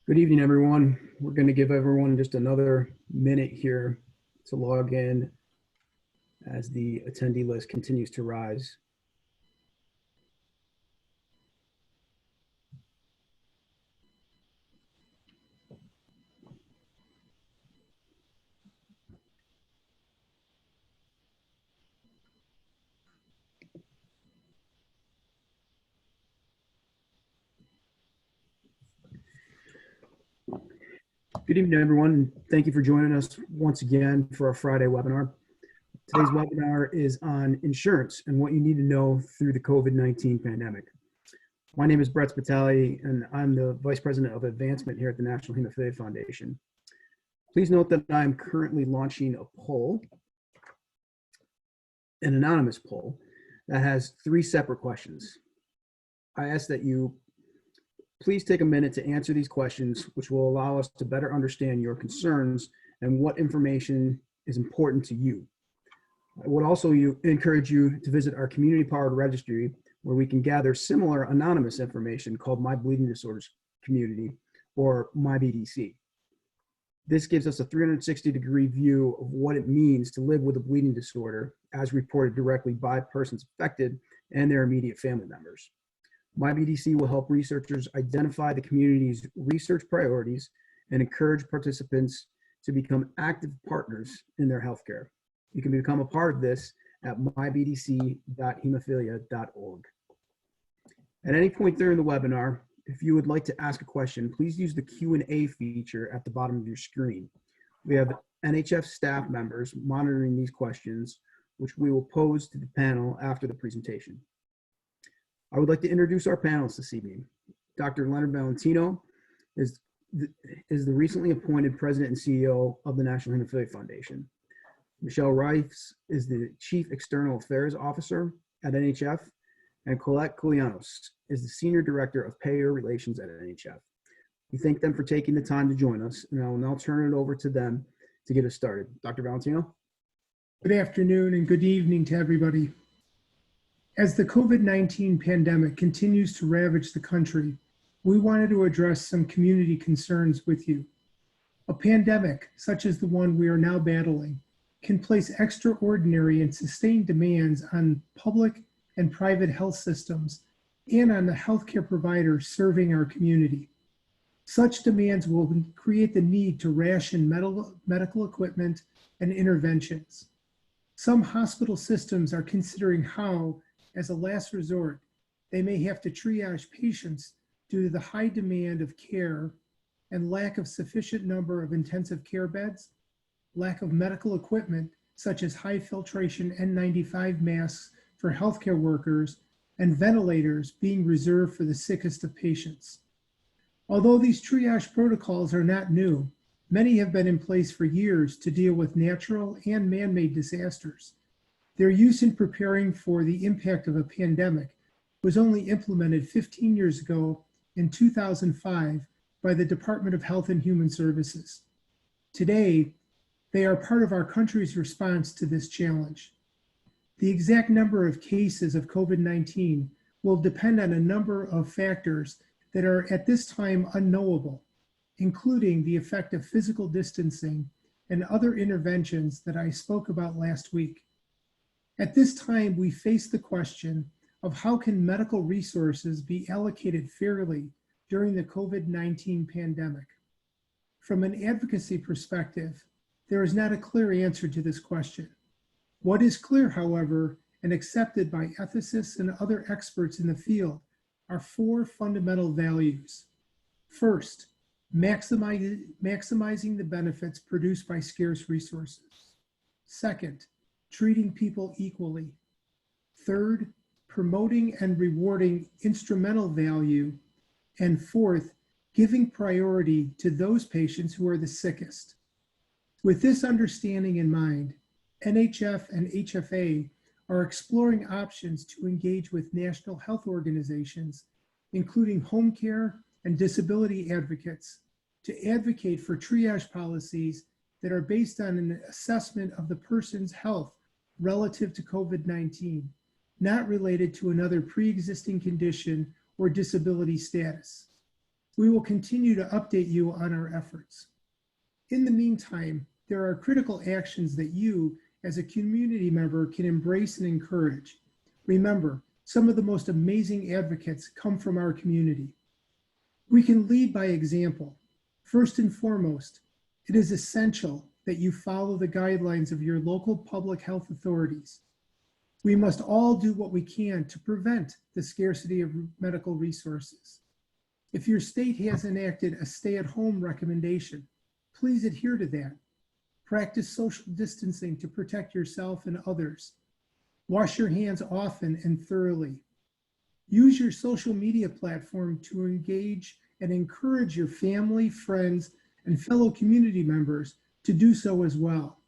Good evening, everyone. We're going to give everyone just another minute here to log in as the attendee list continues to rise. Good evening, everyone. Thank you for joining us once again for our Friday webinar. Today's webinar is on insurance and what you need to know through the COVID-19 pandemic. My name is Brett Spitali, and I'm the Vice President of Advancement here at the National Hemophilia Foundation. Please note that I'm currently launching a poll, an anonymous poll, that has 3 separate questions. I ask that you please take a minute to answer these questions, which will allow us to better understand your concerns and what information is important to you. I would also encourage you to visit our community-powered registry, where we can gather similar anonymous information called My Bleeding Disorders Community, or MyBDC. This gives us a 360-degree view of what it means to live with a bleeding disorder, as reported directly by persons affected and their immediate family members. MyBDC will help researchers identify the community's research priorities and encourage participants to become active partners in their healthcare. You can become a part of this at mybdc.hemophilia.org. At any point during the webinar, if you would like to ask a question, please use the Q&A feature at the bottom of your screen. We have NHF staff members monitoring these questions, which we will pose to the panel after the presentation. I would like to introduce our panelists this evening. Dr. Leonard Valentino is the recently appointed President and CEO of the National Hemophilia Foundation. Michelle Rice is the Chief External Affairs Officer at NHF, and Colette Koulianos is the Senior Director of Payer Relations at NHF. We thank them for taking the time to join us, and I will now turn it over to them to get us started. Dr. Valentino? Good afternoon and good evening to everybody. As the COVID-19 pandemic continues to ravage the country, we wanted to address some community concerns with you. A pandemic, such as the one we are now battling, can place extraordinary and sustained demands on public and private health systems and on the healthcare providers serving our community. Such demands will create the need to ration medical equipment and interventions. Some hospital systems are considering how, as a last resort, they may have to triage patients due to the high demand of care and lack of sufficient number of intensive care beds, lack of medical equipment such as high filtration N95 masks for healthcare workers, and ventilators being reserved for the sickest of patients. Although these triage protocols are not new, many have been in place for years to deal with natural and man-made disasters. Their use in preparing for the impact of a pandemic was only implemented 15 years ago in 2005 by the Department of Health and Human Services. Today, they are part of our country's response to this challenge. The exact number of cases of COVID-19 will depend on a number of factors that are at this time unknowable, including the effect of physical distancing and other interventions that I spoke about last week. At this time, we face the question of how can medical resources be allocated fairly during the COVID-19 pandemic. From an advocacy perspective, there is not a clear answer to this question. What is clear, however, and accepted by ethicists and other experts in the field are 4 fundamental values. First, maximizing the benefits produced by scarce resources. Second, treating people equally. Third, promoting and rewarding instrumental value. And fourth, giving priority to those patients who are the sickest. With this understanding in mind, NHF and HFA are exploring options to engage with national health organizations, including home care and disability advocates, to advocate for triage policies that are based on an assessment of the person's health relative to COVID-19, not related to another pre-existing condition or disability status. We will continue to update you on our efforts. In the meantime, there are critical actions that you, as a community member, can embrace and encourage. Remember, some of the most amazing advocates come from our community. We can lead by example. First and foremost, it is essential that you follow the guidelines of your local public health authorities. We must all do what we can to prevent the scarcity of medical resources. If your state has enacted a stay-at-home recommendation, please adhere to that. Practice social distancing to protect yourself and others. Wash your hands often and thoroughly. Use your social media platform to engage and encourage your family, friends, and fellow community members to do so as well.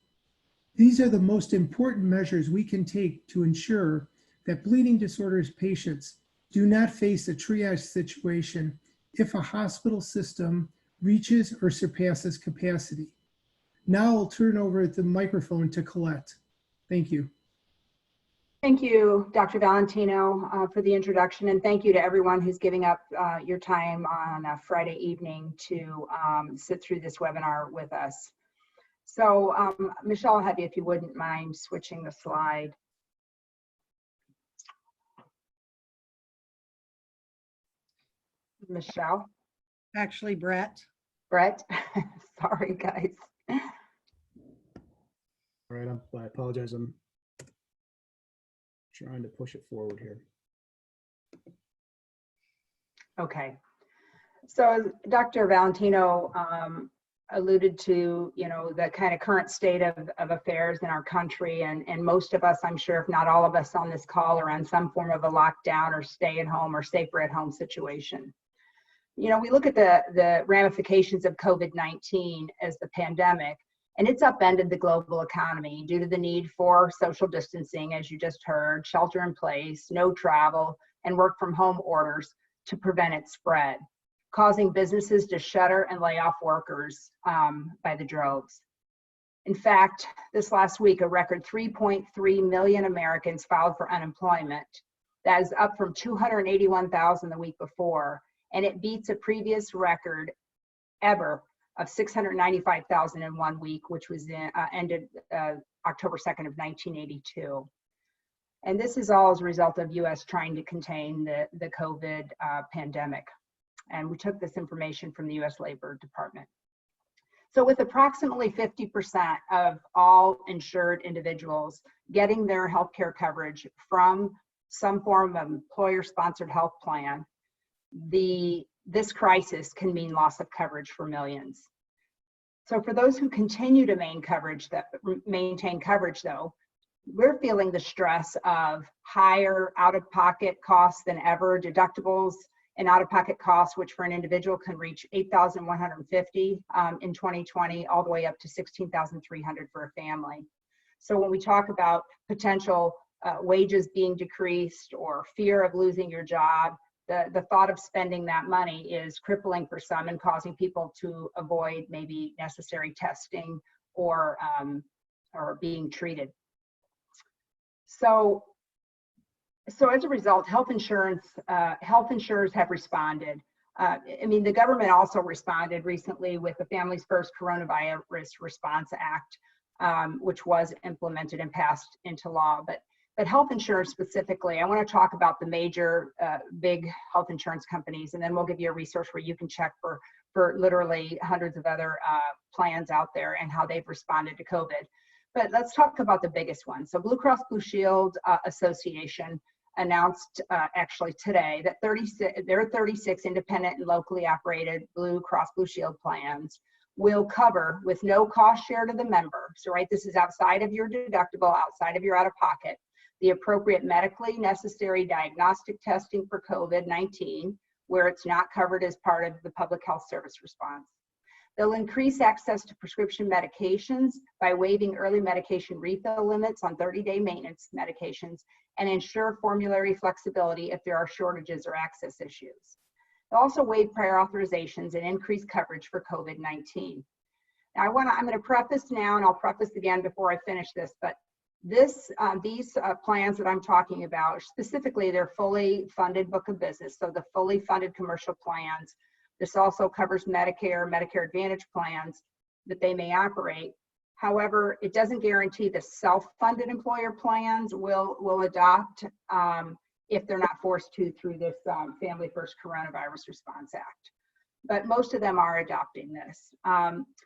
These are the most important measures we can take to ensure that bleeding disorders patients do not face a triage situation if a hospital system reaches or surpasses capacity. Now I'll turn over the microphone to Colette. Thank you. Thank you, Dr. Valentino, for the introduction, and thank you to everyone who's giving up your time on a Friday evening to sit through this webinar with us. So, Michelle, I'll have you, if you wouldn't mind, switching the slide. Michelle? Actually, Brett. Brett? Sorry, guys. All right, I apologize. I'm trying to push it forward here. Okay. So Dr. Valentino alluded to, the kind of current state of affairs in our country, and most of us, I'm sure, if not all of us on this call, are on some form of a lockdown or stay at home or safer at home situation. We look at the ramifications of COVID-19 as the pandemic, and it's upended the global economy due to the need for social distancing, as you just heard, shelter in place, no travel, and work from home orders to prevent its spread, causing businesses to shutter and lay off workers by the droves. In fact, this last week, a record 3.3 million Americans filed for unemployment. That is up from 281,000 the week before, and it beats a previous record ever of 695,000 in 1 week, which was ended October 2nd of 1982. And this is all as a result of US trying to contain the COVID pandemic. And we took this information from the US Labor Department. So with approximately 50% of all insured individuals getting their healthcare coverage from some form of employer-sponsored health plan, this crisis can mean loss of coverage for millions. So for those who continue to maintain coverage though, we're feeling the stress of higher out-of-pocket costs than ever, deductibles and out-of-pocket costs, which for an individual can reach $8,150 in 2020, all the way up to $16,300 for a family. So when we talk about potential wages being decreased or fear of losing your job, the thought of spending that money is crippling for some and causing people to avoid maybe necessary testing or being treated. So as a result, health insurers have responded. The government also responded recently with the Families First Coronavirus Response Act, which was implemented and passed into law. But health insurance specifically, I want to talk about the major big health insurance companies, and then we'll give you a resource where you can check for literally hundreds of other plans out there and how they've responded to COVID. But let's talk about the biggest one. So Blue Cross Blue Shield Association announced actually today that there are 36 independent and locally operated Blue Cross Blue Shield plans will cover with no cost share to the member. So this is outside of your deductible, outside of your out-of-pocket, the appropriate medically necessary diagnostic testing for COVID-19, where it's not covered as part of the public health service response. They'll increase access to prescription medications by waiving early medication refill limits on 30-day maintenance medications and ensure formulary flexibility if there are shortages or access issues. They'll also waive prior authorizations and increase coverage for COVID-19. Now I'm going to preface now, and I'll preface again before I finish this, but these plans that I'm talking about, specifically, they're fully funded book of business. So the fully funded commercial plans This also covers Medicare, Medicare Advantage plans that they may operate. However, it doesn't guarantee the self-funded employer plans will adopt if they're not forced to through this Family First Coronavirus Response Act. But most of them are adopting this.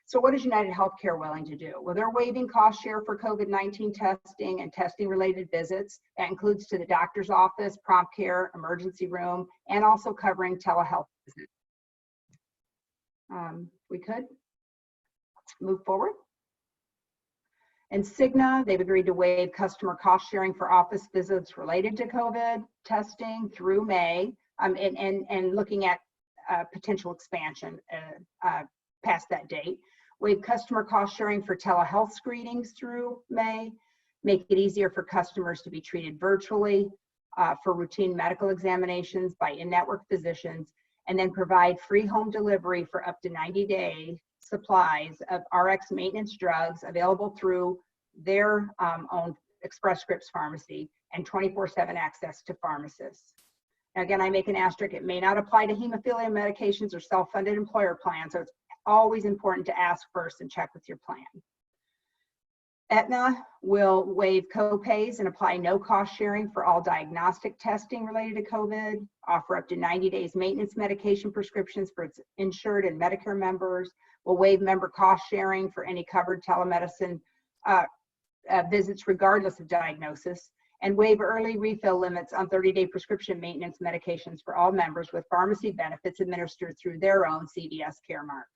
So what is United Healthcare willing to do? Well, they're waiving cost share for COVID-19 testing and testing related visits. That includes to the doctor's office, prompt care, emergency room, and also covering telehealth visits. We could move forward. And Cigna, they've agreed to waive customer cost sharing for office visits related to COVID testing through May, and looking at potential expansion past that date. Waive customer cost sharing for telehealth screenings through May, make it easier for customers to be treated virtually for routine medical examinations by in-network physicians, and then provide free home delivery for up to 90-day supplies of RX maintenance drugs available through their own Express Scripts pharmacy and 24/7 access to pharmacists. Now, again, I make an asterisk, it may not apply to hemophilia medications or self-funded employer plans, so it's always important to ask first and check with your plan. Aetna will waive co-pays and apply no cost sharing for all diagnostic testing related to COVID, offer up to 90 days maintenance medication prescriptions for its insured and Medicare members, will waive member cost sharing for any covered telemedicine visits regardless of diagnosis, and waive early refill limits on 30-day prescription maintenance medications for all members with pharmacy benefits administered through their own CVS Caremark.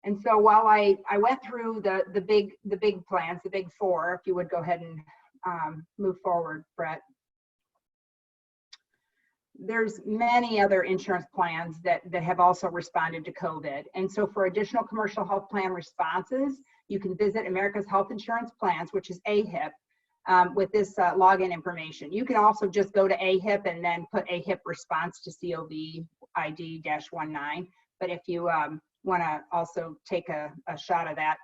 And so while I went through the big plans, the big four, if you would go ahead and move forward, Brett. There's many other insurance plans that have also responded to COVID. And so for additional commercial health plan responses, you can visit America's Health Insurance Plans, which is AHIP, with this login information. You can also just go to AHIP and then put AHIP response to COVID-ID-19. But if you want to also take a shot of that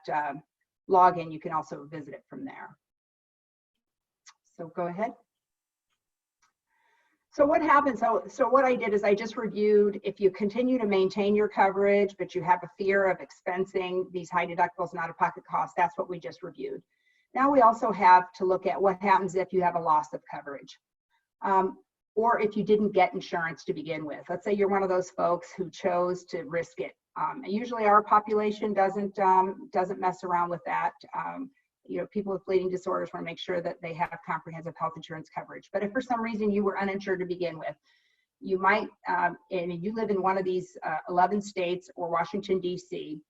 login, you can also visit it from there. So go ahead. So what happens, so what I did is I just reviewed, if you continue to maintain your coverage, but you have a fear of expensing these high deductibles and out-of-pocket costs, that's what we just reviewed. Now we also have to look at what happens if you have a loss of coverage, or if you didn't get insurance to begin with. Let's say you're one of those folks who chose to risk it. Usually our population doesn't mess around with that. You know, people with bleeding disorders want to make sure that they have comprehensive health insurance coverage. But if for some reason you were uninsured to begin with, you might, and you live in one of these 11 states or Washington, D.C.,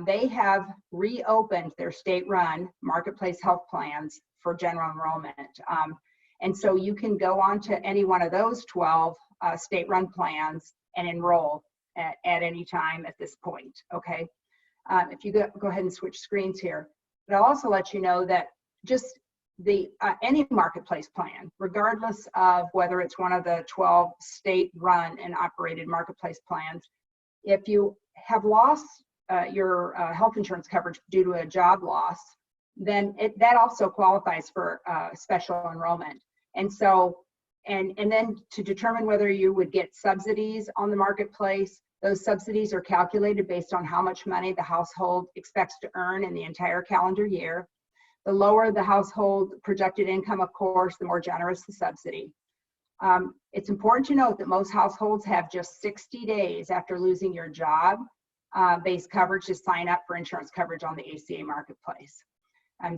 they have reopened their state-run marketplace health plans for general enrollment. And so you can go on to any one of those 12 state-run plans and enroll at any time at this point, okay? If you go ahead and switch screens here. But I'll also let you know that just any marketplace plan, regardless of whether it's one of the 12 state-run and operated marketplace plans, if you have lost your health insurance coverage due to a job loss, then that also qualifies for special enrollment. And so, and then to determine whether you would get subsidies on the marketplace, those subsidies are calculated based on how much money the household expects to earn in the entire calendar year. The lower the household projected income, of course, the more generous the subsidy. It's important to note that most households have just 60 days after losing your job based coverage to sign up for insurance coverage on the ACA marketplace.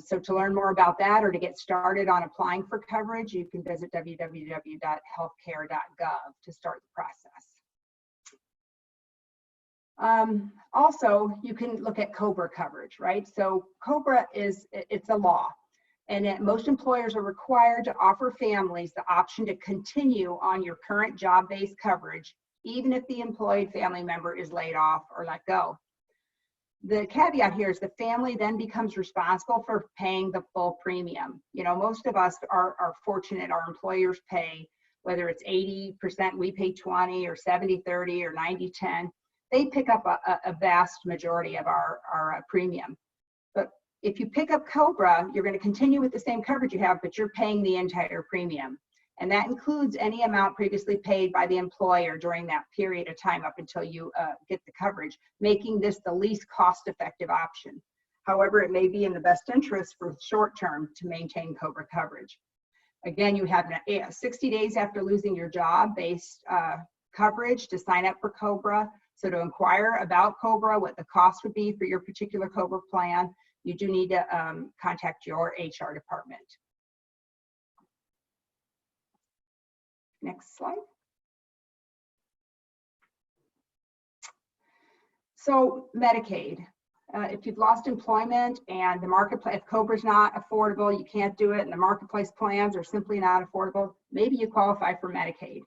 So to learn more about that or to get started on applying for coverage, you can visit www.healthcare.gov to start the process. Also, you can look at COBRA coverage, right? So COBRA it's a law, and most employers are required to offer families the option to continue on your current job-based coverage, even if the employed family member is laid off or let go. The caveat here is the family then becomes responsible for paying the full premium. You know, most of us are fortunate, our employers pay, whether it's 80%, we pay 20, or 70-30, or 90-10. They pick up a vast majority of our premium. But if you pick up COBRA, you're going to continue with the same coverage you have, but you're paying the entire premium. And that includes any amount previously paid by the employer during that period of time up until you get the coverage, making this the least cost-effective option. However, it may be in the best interest for short term to maintain COBRA coverage. Again, you have 60 days after losing your job-based coverage to sign up for COBRA. So to inquire about COBRA, what the cost would be for your particular COBRA plan, you do need to contact your HR department. Next slide. So Medicaid, if you've lost employment and the marketplace, if COBRA is not affordable, you can't do it, and the marketplace plans are simply not affordable, maybe you qualify for Medicaid.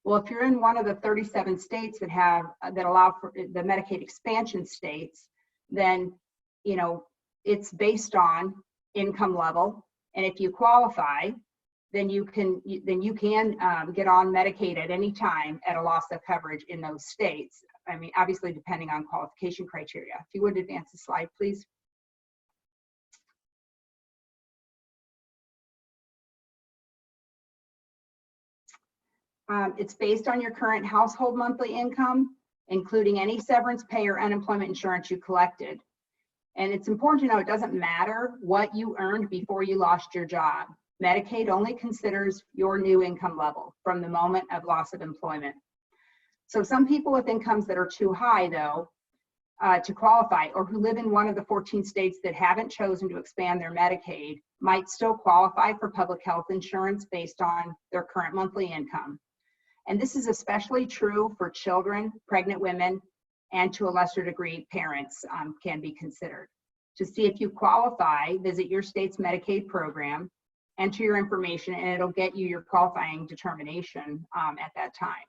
Well, if you're in one of the 37 states that have that allow for the Medicaid expansion states, then it's based on income level, and if you qualify, then you can get on Medicaid at any time at a loss of coverage in those states. I mean, obviously depending on qualification criteria. If you would advance the slide, please. It's based on your current household monthly income, including any severance pay or unemployment insurance you collected. And it's important to know it doesn't matter what you earned before you lost your job. Medicaid only considers your new income level from the moment of loss of employment. So some people with incomes that are too high, though, to qualify, or who live in one of the 14 states that haven't chosen to expand their Medicaid, might still qualify for public health insurance based on their current monthly income. And this is especially true for children, pregnant women, and to a lesser degree, parents can be considered. To see if you qualify, visit your state's Medicaid program, enter your information, and it'll get you your qualifying determination at that time.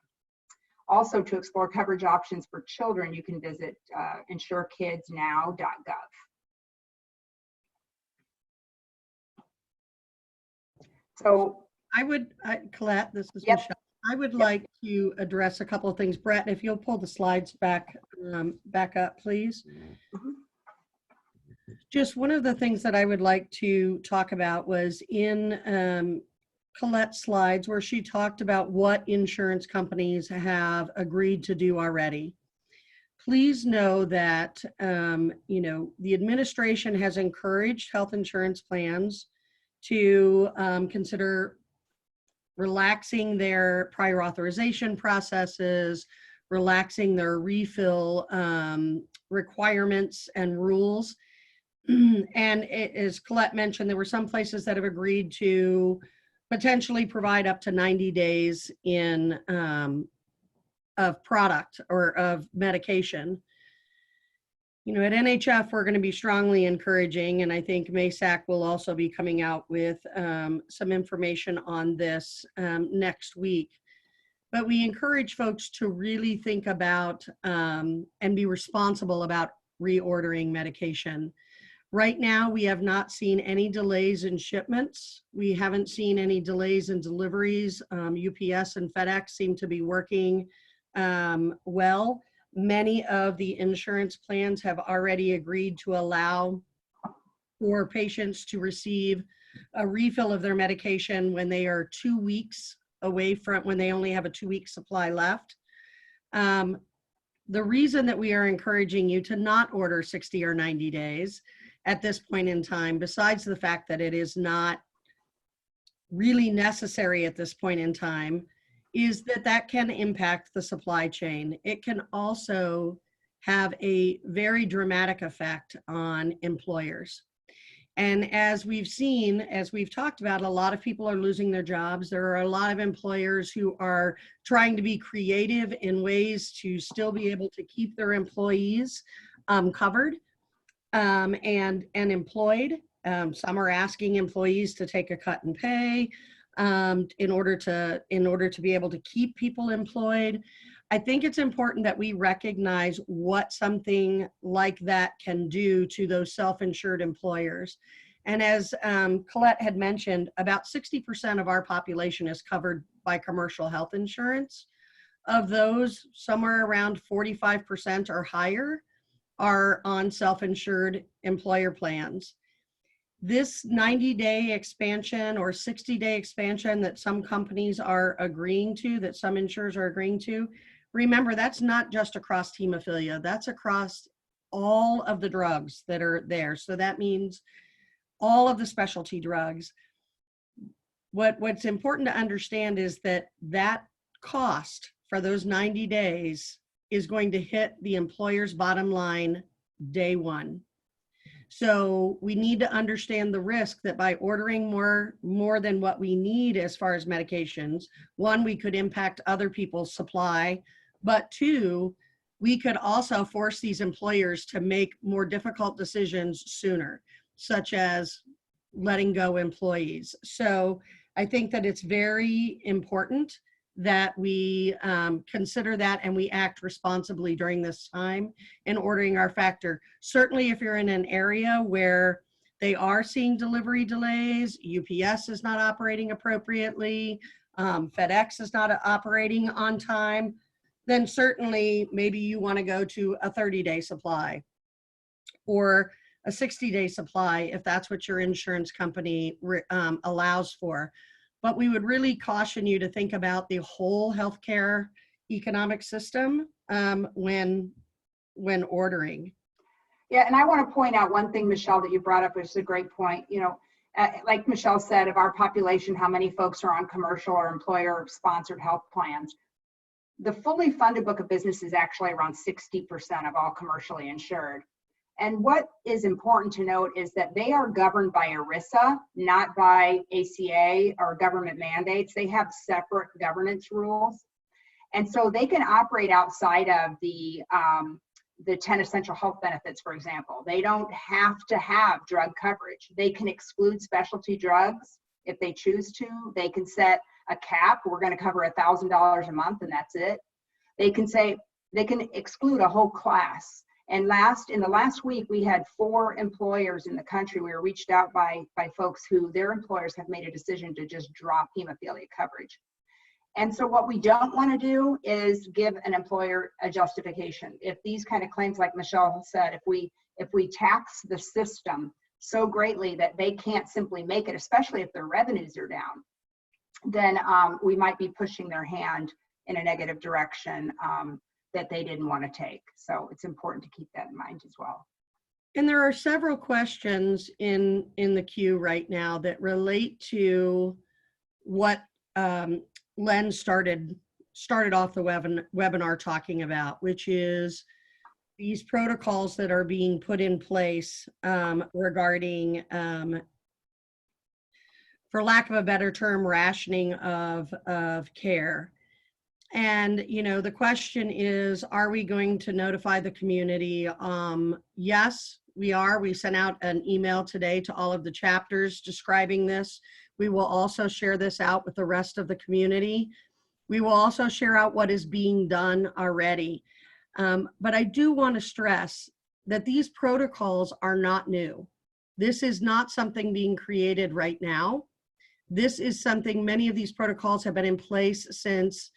Also, to explore coverage options for children, you can visit insurekidsnow.gov. So Colette, this is Yep. Michelle. I would like to address a couple of things. Brett, if you'll pull the slides back up, please. Mhm. Just one of the things that I would like to talk about was in Colette's slides where she talked about what insurance companies have agreed to do already. Please know that the administration has encouraged health insurance plans to consider relaxing their prior authorization processes, relaxing their refill requirements and rules. And as Colette mentioned, there were some places that have agreed to potentially provide up to 90 days in of product or of medication. At NHF, we're going to be strongly encouraging, and I think MASAC will also be coming out with some information on this next week. But we encourage folks to really think about and be responsible about reordering medication. Right now, we have not seen any delays in shipments. We haven't seen any delays in deliveries. UPS and FedEx seem to be working well. Many of the insurance plans have already agreed to allow for patients to receive a refill of their medication when they are 2 weeks away from when they only have a 2-week supply left. The reason that we are encouraging you to not order 60 or 90 days at this point in time, besides the fact that it is not really necessary at this point in time, is that can impact the supply chain. It can also have a very dramatic effect on employers. And as we've seen, as we've talked about, a lot of people are losing their jobs. There are a lot of employers who are trying to be creative in ways to still be able to keep their employees covered and employed. Some are asking employees to take a cut in pay in order to be able to keep people employed. I think it's important that we recognize what something like that can do to those self-insured employers. And as Colette had mentioned, about 60% of our population is covered by commercial health insurance. Of those, somewhere around 45% or higher are on self-insured employer plans. this 90-day expansion or 60-day expansion that some companies are agreeing to, that some insurers are agreeing to, remember, that's not just across hemophilia, that's across all of the drugs that are there. So that means all of the specialty drugs. What's important to understand is that that cost for those 90 days is going to hit the employer's bottom line day one. So we need to understand the risk that by ordering more than what we need as far as medications, one, we could impact other people's supply, but two, we could also force these employers to make more difficult decisions sooner, such as letting go employees. So I think that it's very important that we consider that and we act responsibly during this time in ordering our factor. Certainly if you're in an area where they are seeing delivery delays, UPS is not operating appropriately, FedEx is not operating on time, then certainly maybe you want to go to a 30-day supply or a 60-day supply if that's what your insurance company allows for. But we would really caution you to think about the whole healthcare economic system when ordering. Yeah, and I want to point out one thing, Michelle, that you brought up, which is a great point. You know, like Michelle said, of our population, how many folks are on commercial or employer-sponsored health plans? The fully funded book of business is actually around 60% of all commercially insured. And what is important to note is that they are governed by ERISA, not by ACA or government mandates. They have separate governance rules. And so they can operate outside of the 10 essential health benefits, for example. They don't have to have drug coverage. They can exclude specialty drugs if they choose to. They can set a cap. We're going to cover $1,000 a month and that's it. They can say, they can exclude a whole class. And in the last week, we had 4 employers in the country. We were reached out by folks who their employers have made a decision to just drop hemophilia coverage. And so what we don't want to do is give an employer a justification. If these kind of claims, like Michelle said, if we tax the system so greatly that they can't simply make it, especially if their revenues are down, then we might be pushing their hand in a negative direction that they didn't want to take. So it's important to keep that in mind as well. And there are several questions in the queue right now that relate to what Len started off the webinar talking about, which is these protocols that are being put in place regarding, for lack of a better term, rationing of care. And, you know, the question is, are we going to notify the community? Yes, we are. We sent out an email today to all of the chapters describing this. We will also share this out with the rest of the community. We will also share out what is being done already. But I do want to stress that these protocols are not new. This is not something being created right now. This is something, many of these protocols have been in place since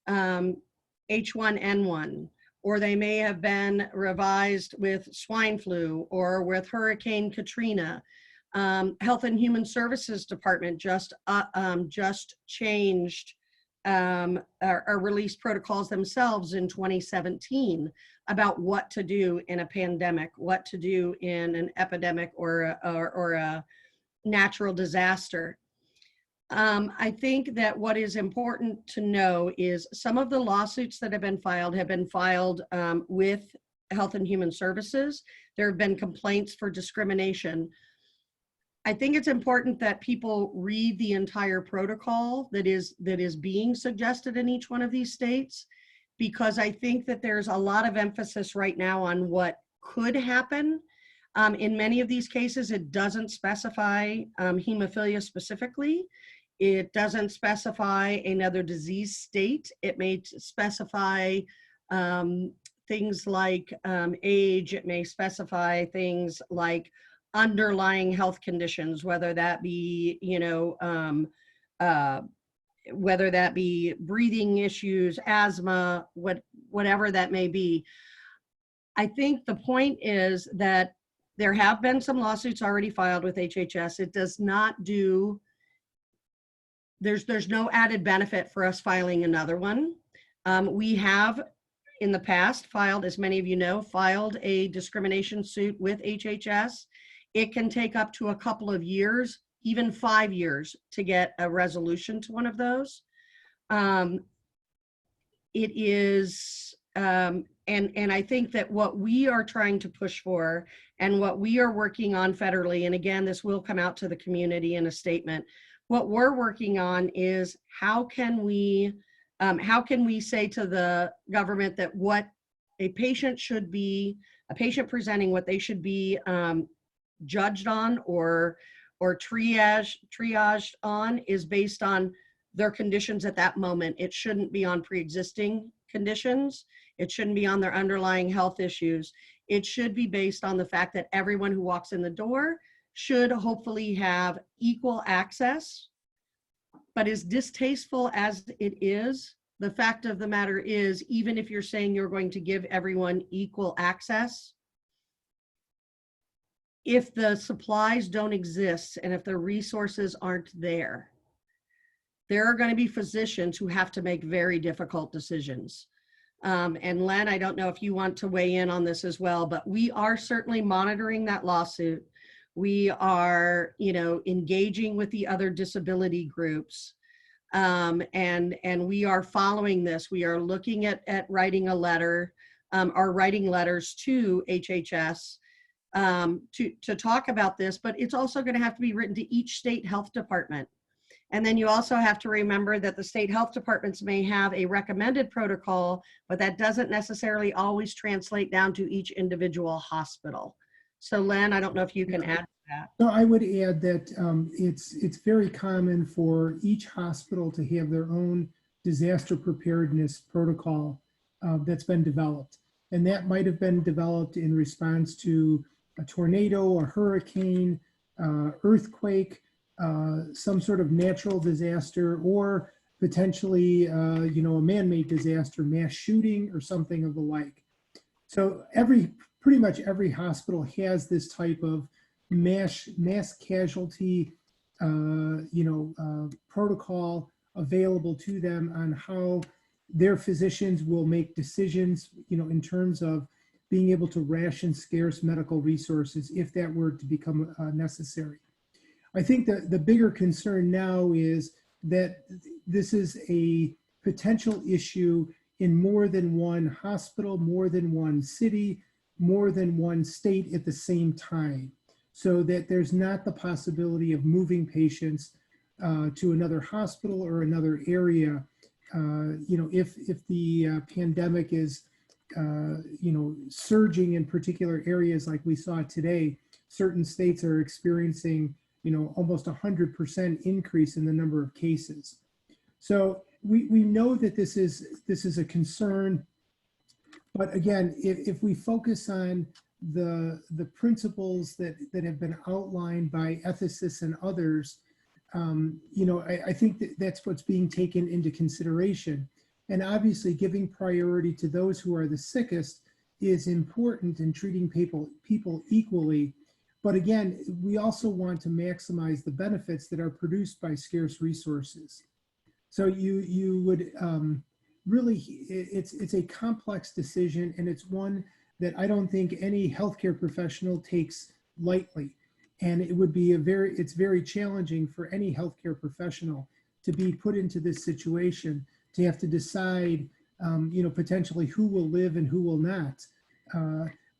H1N1, or they may have been revised with swine flu or with Hurricane Katrina. Health and Human Services Department just changed or released protocols themselves in 2017 about what to do in a pandemic, what to do in an epidemic or a natural disaster. I think that what is important to know is some of the lawsuits that have been filed with Health and Human Services. There have been complaints for discrimination. I think it's important that people read the entire protocol that is being suggested in each one of these states, because I think that there's a lot of emphasis right now on what could happen. In many of these cases, it doesn't specify hemophilia specifically. It doesn't specify another disease state. It may specify things like age. It may specify things like underlying health conditions, whether that be, whether that be breathing issues, asthma, whatever that may be. I think the point is that There have been some lawsuits already filed with HHS. It does not do, there's no added benefit for us filing another one. We have in the past filed, as many of you know, filed a discrimination suit with HHS. It can take up to a couple of years, even 5 years, to get a resolution to one of those. It is, and I think that what we are trying to push for and what we are working on federally, and again, this will come out to the community in a statement, what we're working on is how can we say to the government that what a patient should be, a patient presenting, what they should be judged on or triaged on is based on their conditions at that moment. It shouldn't be on pre-existing conditions. It shouldn't be on their underlying health issues. It should be based on the fact that everyone who walks in the door should hopefully have equal access. But as distasteful as it is, the fact of the matter is, even if you're saying you're going to give everyone equal access, if the supplies don't exist and if the resources aren't there, there are going to be physicians who have to make very difficult decisions. And Len, I don't know if you want to weigh in on this as well, but we are certainly monitoring that lawsuit. We are, engaging with the other disability groups, and we are following this. We are looking at writing a letter, or writing letters to HHS to talk about this, but it's also going to have to be written to each state health department. And then you also have to remember that the state health departments may have a recommended protocol, but that doesn't necessarily always translate down to each individual hospital. So Len, I don't know if you can add to that. No, I would add that it's very common for each hospital to have their own disaster preparedness protocol that's been developed. And that might have been developed in response to a tornado, a hurricane, earthquake, some sort of natural disaster, or potentially, a man-made disaster, mass shooting, or something of the like. So pretty much every hospital has this type of mass casualty, protocol available to them on how their physicians will make decisions, in terms of being able to ration scarce medical resources if that were to become necessary. I think that the bigger concern now is that this is a potential issue in more than one hospital, more than one city, more than one state at the same time, so that there's not the possibility of moving patients to another hospital or another area. If the pandemic is, surging in particular areas like we saw today, certain states are experiencing almost 100% increase in the number of cases. So we know that this is a concern, but again, if we focus on the principles that have been outlined by ethicists and others, I think that's what's being taken into consideration. And obviously giving priority to those who are the sickest is important in treating people equally. But again, we also want to maximize the benefits that are produced by scarce resources. So you would really, it's a complex decision, and it's one that I don't think any healthcare professional takes lightly. And it would be it's very challenging for any healthcare professional to be put into this situation, to have to decide, potentially who will live and who will not.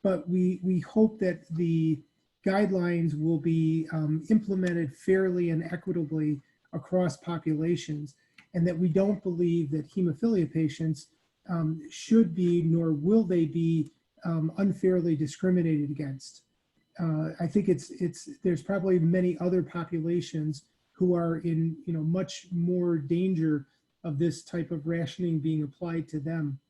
But we hope that the guidelines will be implemented fairly and equitably across populations, and that we don't believe that hemophilia patients should be, nor will they be, unfairly discriminated against. I think there's probably many other populations who are in much more danger of this type of rationing being applied to them,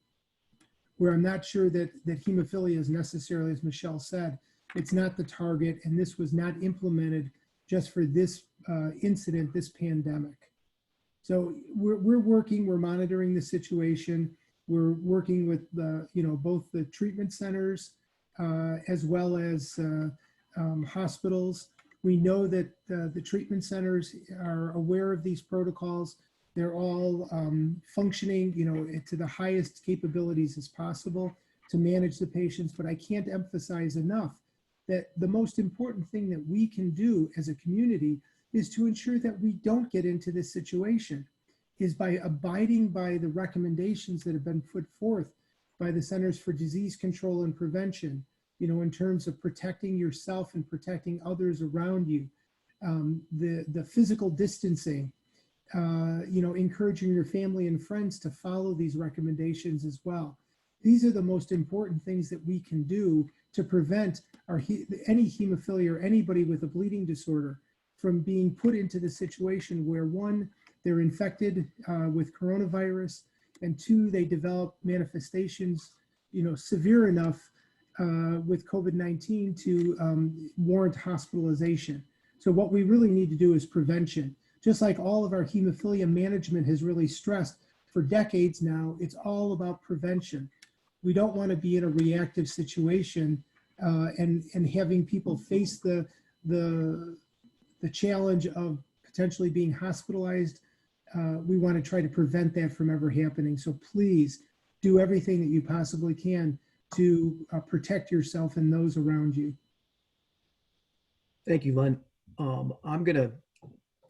where I'm not sure that hemophilia is necessarily, as Michelle said, it's not the target, and this was not implemented just for this incident, this pandemic. So we're monitoring the situation. We're working with both the treatment centers as well as hospitals. We know that the treatment centers are aware of these protocols. They're all functioning, to the highest capabilities as possible to manage the patients. But I can't emphasize enough that the most important thing that we can do as a community is to ensure that we don't get into this situation, is by abiding by the recommendations that have been put forth by the Centers for Disease Control and Prevention, in terms of protecting yourself and protecting others around you, the physical distancing, encouraging your family and friends to follow these recommendations as well. These are the most important things that we can do to prevent any hemophilia or anybody with a bleeding disorder from being put into the situation where, one, they're infected with coronavirus, and two, they develop manifestations, severe enough with COVID-19 to warrant hospitalization. So what we really need to do is prevention. Just like all of our hemophilia management has really stressed for decades now, it's all about prevention. We don't want to be in a reactive situation and having people face the challenge of potentially being hospitalized. We want to try to prevent that from ever happening. So please do everything that you possibly can to protect yourself and those around you. Thank you, Len. I'm going to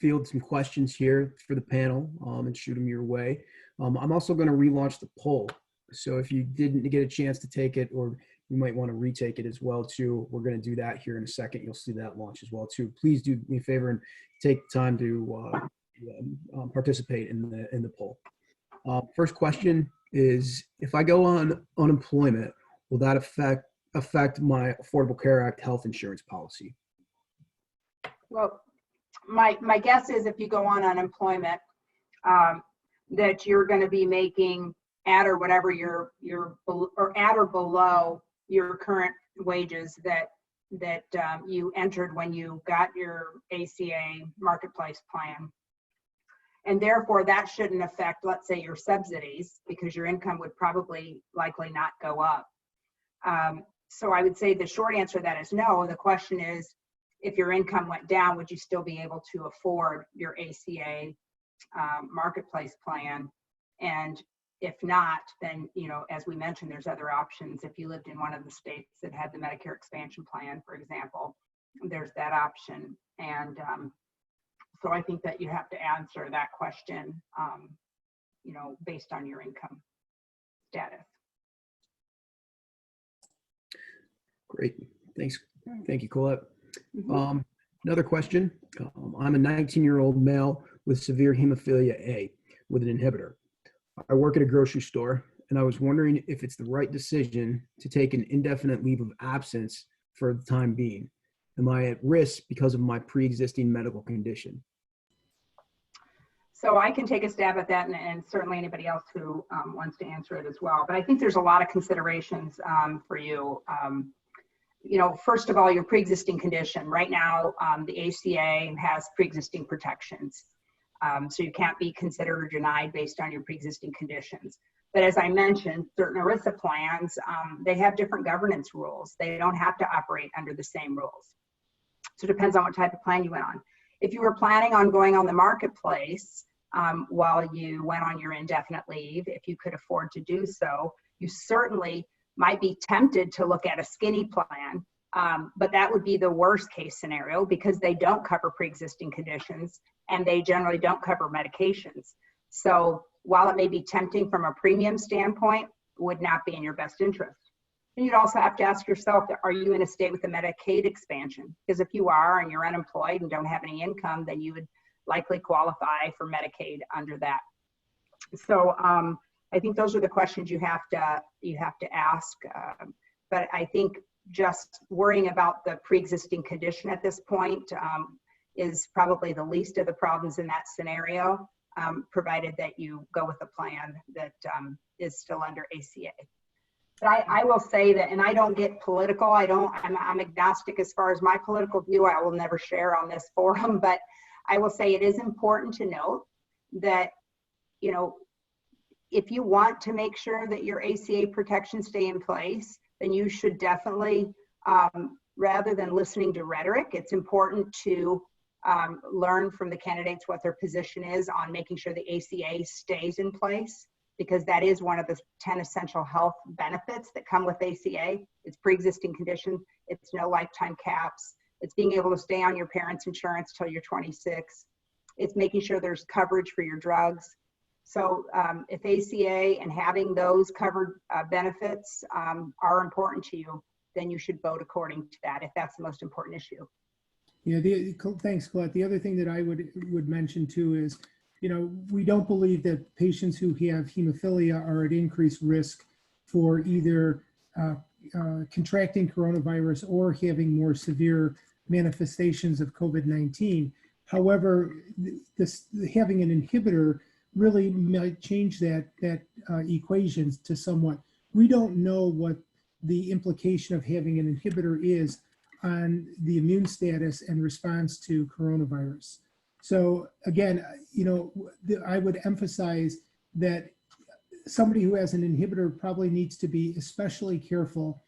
field some questions here for the panel and shoot them your way. I'm also going to relaunch the poll. So if you didn't get a chance to take it, or you might want to retake it as well too, we're going to do that here in a second. You'll see that launch as well too. Please do me a favor and take the time to participate in the poll. First question is, if I go on unemployment, will that affect my Affordable Care Act health insurance policy? Well, my guess is if you go on unemployment, that you're going to be making at or whatever or at or below your current wages that you entered when you got your ACA marketplace plan. And therefore that shouldn't affect, let's say, your subsidies, because your income would likely not go up. So I would say the short answer to that is no. The question is, if your income went down, would you still be able to afford your ACA marketplace plan? And if not, then, as we mentioned, there's other options. If you lived in one of the states that had the Medicare expansion plan, for example, there's that option. And so I think that you have to answer that question, based on your income status. Great, thanks. Thank you, Colette. Mm-hmm. Another question. I'm a 19-year-old male with severe hemophilia A with an inhibitor. I work at a grocery store, and I was wondering if it's the right decision to take an indefinite leave of absence for the time being. Am I at risk because of my pre-existing medical condition? So I can take a stab at that, and certainly anybody else who wants to answer it as well. But I think there's a lot of considerations for you. First of all, your pre-existing condition. Right now, the ACA has pre-existing protections. So you can't be considered or denied based on your pre-existing conditions. But as I mentioned, certain ERISA plans, they have different governance rules. They don't have to operate under the same rules. So it depends on what type of plan you went on. If you were planning on going on the marketplace while you went on your indefinite leave, if you could afford to do so, you certainly might be tempted to look at a skinny plan, but that would be the worst case scenario because they don't cover pre-existing conditions and they generally don't cover medications. So while it may be tempting from a premium standpoint, would not be in your best interest. And you'd also have to ask yourself, are you in a state with a Medicaid expansion? Because if you are and you're unemployed and don't have any income, then you would likely qualify for Medicaid under that. So I think those are the questions you have to ask. But I think just worrying about the pre-existing condition at this point is probably the least of the problems in that scenario, provided that you go with a plan that is still under ACA. But I will say that, and I don't get political, I'm agnostic as far as my political view. I will never share on this forum, but I will say it is important to note that, if you want to make sure that your ACA protections stay in place, then you should definitely rather than listening to rhetoric, it's important to learn from the candidates what their position is on making sure the ACA stays in place, because that is one of the 10 essential health benefits that come with ACA. It's pre-existing conditions, it's no lifetime caps, it's being able to stay on your parents' insurance till you're 26, it's making sure there's coverage for your drugs. So if ACA and having those covered benefits are important to you, then you should vote according to that if that's the most important issue. Yeah, thanks, Colette. The other thing that I would mention too is, we don't believe that patients who have hemophilia are at increased risk for either contracting coronavirus or having more severe manifestations of COVID-19. However, having an inhibitor really might change that equation to somewhat. We don't know what the implication of having an inhibitor is on the immune status and response to coronavirus. So again, I would emphasize that somebody who has an inhibitor probably needs to be especially careful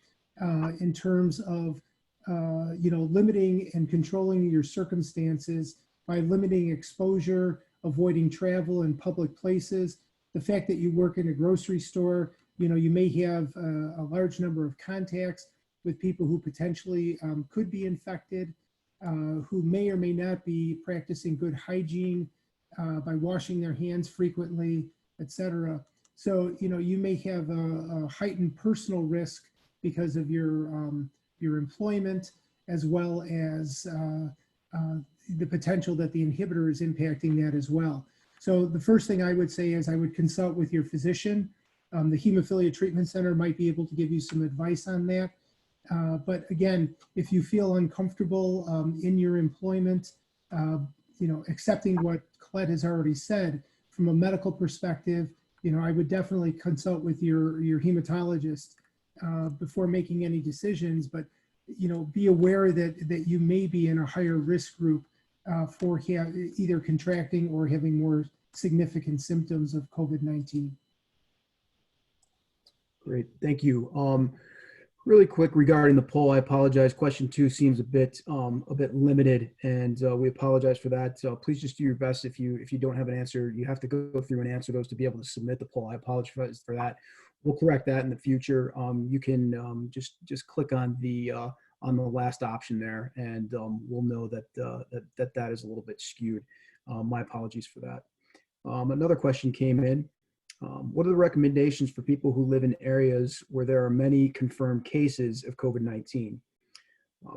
in terms of limiting and controlling your circumstances by limiting exposure, avoiding travel in public places. The fact that you work in a grocery store, you may have a large number of contacts with people who potentially could be infected, who may or may not be practicing good hygiene by washing their hands frequently, etc. So, you may have a heightened personal risk because of your employment, as well as the potential that the inhibitor is impacting that as well. So the first thing I would say is I would consult with your physician. The Hemophilia Treatment Center might be able to give you some advice on that. But again, if you feel uncomfortable in your employment, accepting what Colette has already said, from a medical perspective, I would definitely consult with your hematologist before making any decisions. But be aware that you may be in a higher risk group for either contracting or having more significant symptoms of COVID-19. Great, thank you. Really quick regarding the poll, I apologize. Question 2 seems a bit limited, and we apologize for that. So please just do your best. If you don't have an answer, you have to go through and answer those to be able to submit the poll. I apologize for that. We'll correct that in the future. You can just click on the last option there, and we'll know that that is a little bit skewed. My apologies for that. Another question came in. What are the recommendations for people who live in areas where there are many confirmed cases of COVID-19?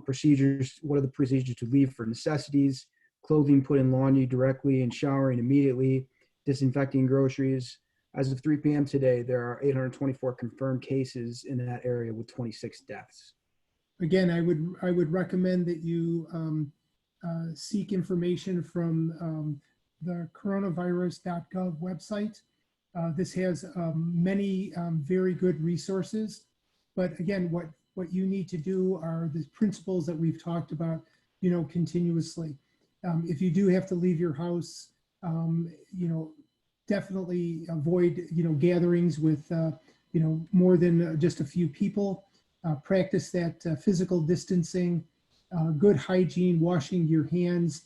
Procedures, what are the procedures to leave for necessities, clothing put in laundry directly and showering immediately, disinfecting groceries? As of 3 p.m. today, there are 824 confirmed cases in that area with 26 deaths. Again, I would recommend that you seek information from the coronavirus.gov website. This has many very good resources, but again, what you need to do are the principles that we've talked about, continuously. If you do have to leave your house, definitely avoid, gatherings with, more than just a few people. Practice that physical distancing, good hygiene, washing your hands,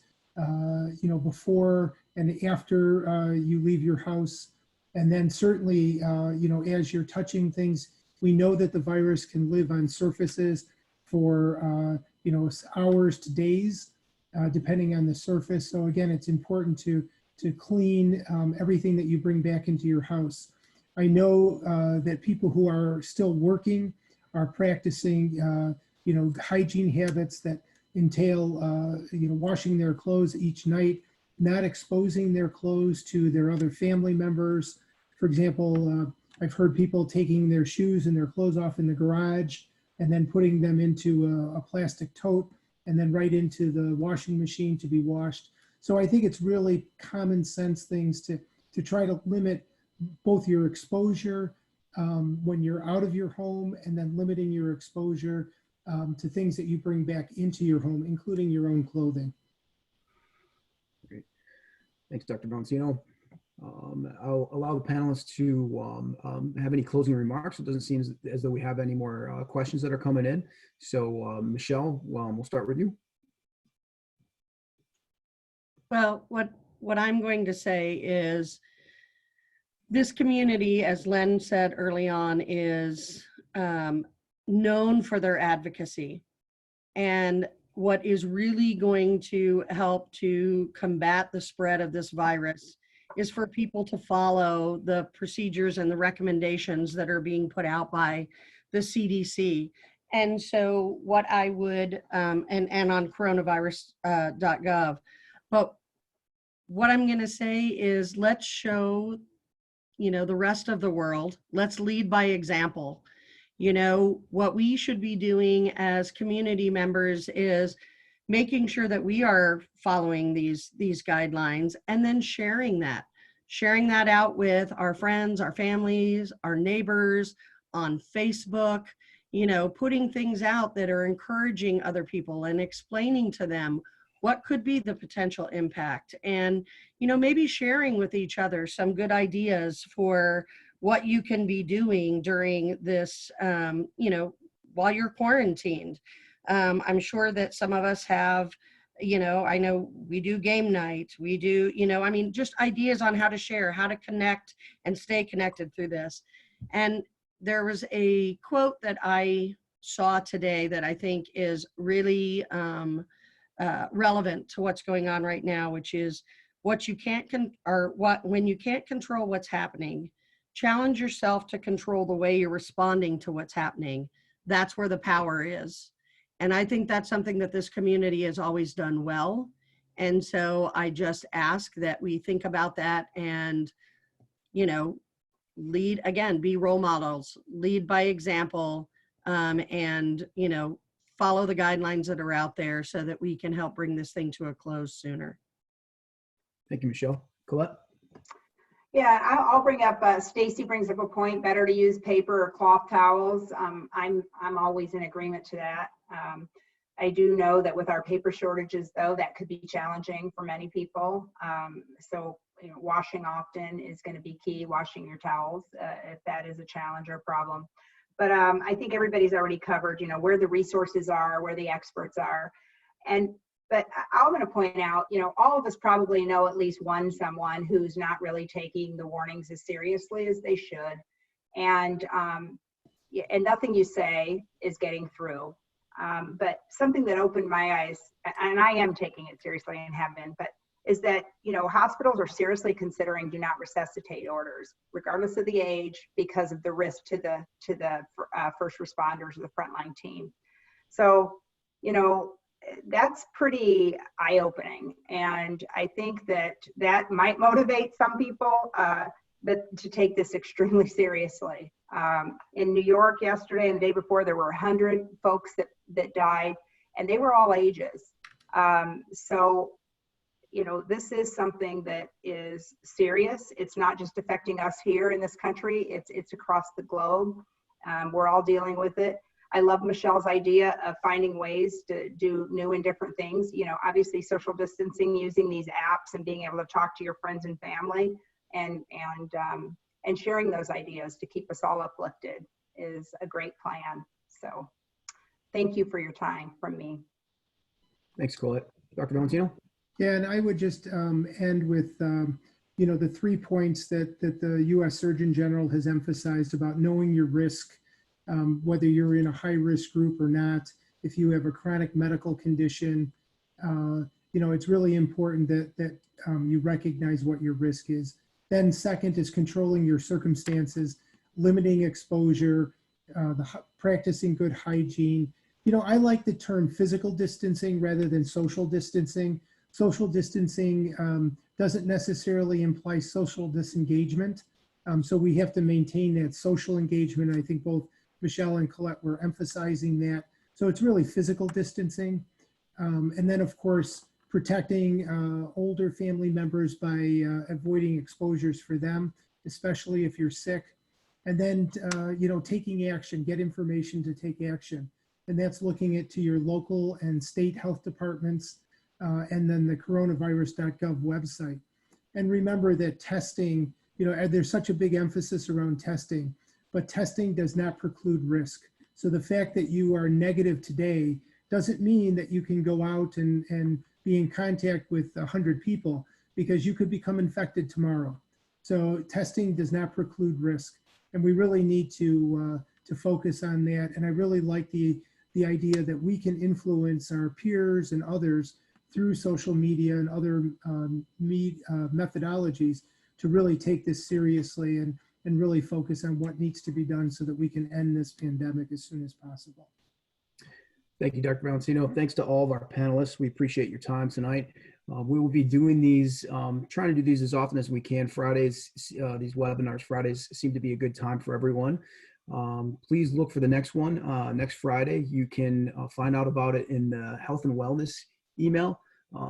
before and after you leave your house. And then certainly, as you're touching things, we know that the virus can live on surfaces for, hours to days, depending on the surface. So again, it's important to clean everything that you bring back into your house. I know that people who are still working are practicing, hygiene habits that entail, washing their clothes each night, not exposing their clothes to their other family members. For example, I've heard people taking their shoes and their clothes off in the garage and then putting them into a plastic tote and then right into the washing machine to be washed. So I think it's really common sense things to try to limit both your exposure when you're out of your home, and then limiting your exposure to things that you bring back into your home, including your own clothing. Great. Thanks, Dr. Valentino. I'll allow the panelists to have any closing remarks. It doesn't seem as though we have any more questions that are coming in. So Michelle, we'll start with you. Well, what I'm going to say is this community, as Len said early on, is known for their advocacy. And what is really going to help to combat the spread of this virus is for people to follow the procedures and the recommendations that are being put out by the CDC. And so what I would, and on coronavirus.gov, but what I'm going to say is let's show, the rest of the world, let's lead by example. What we should be doing as community members is making sure that we are following these guidelines and then sharing that out with our friends, our families, our neighbors on Facebook, putting things out that are encouraging other people and explaining to them what could be the potential impact, and maybe sharing with each other some good ideas for what you can be doing during this, while you're quarantined. I'm sure that some of us have, I know we do game night, we do, just ideas on how to share, how to connect and stay connected through this. And there was a quote that I saw today that I think is really relevant to what's going on right now, which is when you can't control what's happening, challenge yourself to control the way you're responding to what's happening. That's where the power is. And I think that's something that this community has always done well. And so I just ask that we think about that and, lead, again, be role models, lead by example, and, follow the guidelines that are out there so that we can help bring this thing to a close sooner. Thank you, Michelle. Colette? Yeah, I'll bring up, Stacy brings up a point, better to use paper or cloth towels. I'm always in agreement to that. I do know that with our paper shortages, though, that could be challenging for many people. So, washing often is going to be key, washing your towels, if that is a challenge or a problem. But I think everybody's already covered, where the resources are, where the experts are. But I'm going to point out, all of us probably know at least someone who's not really taking the warnings as seriously as they should. And nothing you say is getting through. But something that opened my eyes, and I am taking it seriously and have been, but is that, hospitals are seriously considering do not resuscitate orders, regardless of the age, because of the risk to the first responders or the frontline team. So, that's pretty eye-opening. And I think that might motivate some people to take this extremely seriously. In New York yesterday and the day before, there were 100 folks that died, and they were all ages. So, this is something that is serious. It's not just affecting us here in this country, it's across the globe. We're all dealing with it. I love Michelle's idea of finding ways to do new and different things. Obviously social distancing, using these apps and being able to talk to your friends and family and sharing those ideas to keep us all uplifted is a great plan. So thank you for your time from me. Thanks, Colette. Dr. Valentino? Yeah, and I would just end with, the 3 points that the U.S. Surgeon General has emphasized about knowing your risk, whether you're in a high-risk group or not. If you have a chronic medical condition, it's really important that you recognize what your risk is. Then second is controlling your circumstances, limiting exposure, practicing good hygiene. I like the term physical distancing rather than social distancing. Social distancing doesn't necessarily imply social disengagement. So we have to maintain that social engagement. I think both Michelle and Colette were emphasizing that. So it's really physical distancing. And then of course, protecting older family members by avoiding exposures for them, especially if you're sick. And then, taking action, get information to take action. And that's looking to your local and state health departments, and then the coronavirus.gov website. And remember that testing, there's such a big emphasis around testing, but testing does not preclude risk. So the fact that you are negative today doesn't mean that you can go out and be in contact with 100 people, because you could become infected tomorrow. So testing does not preclude risk. And we really need to focus on that. And I really like the idea that we can influence our peers and others through social media and other methodologies to really take this seriously and really focus on what needs to be done so that we can end this pandemic as soon as possible. Thank you, Dr. Valentino. Thanks to all of our panelists. We appreciate your time tonight. We will be doing these, trying to do these as often as we can. Fridays, these webinars, Fridays seem to be a good time for everyone. Please look for the next one next Friday. You can find out about it in the health and wellness email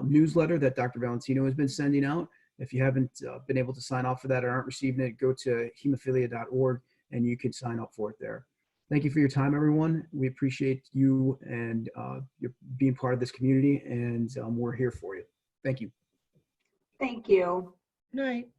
newsletter that Dr. Valentino has been sending out. If you haven't been able to sign up for that or aren't receiving it, go to hemophilia.org and you can sign up for it there. Thank you for your time, everyone. We appreciate you and you being part of this community, and we're here for you. Thank you. Thank you. Night.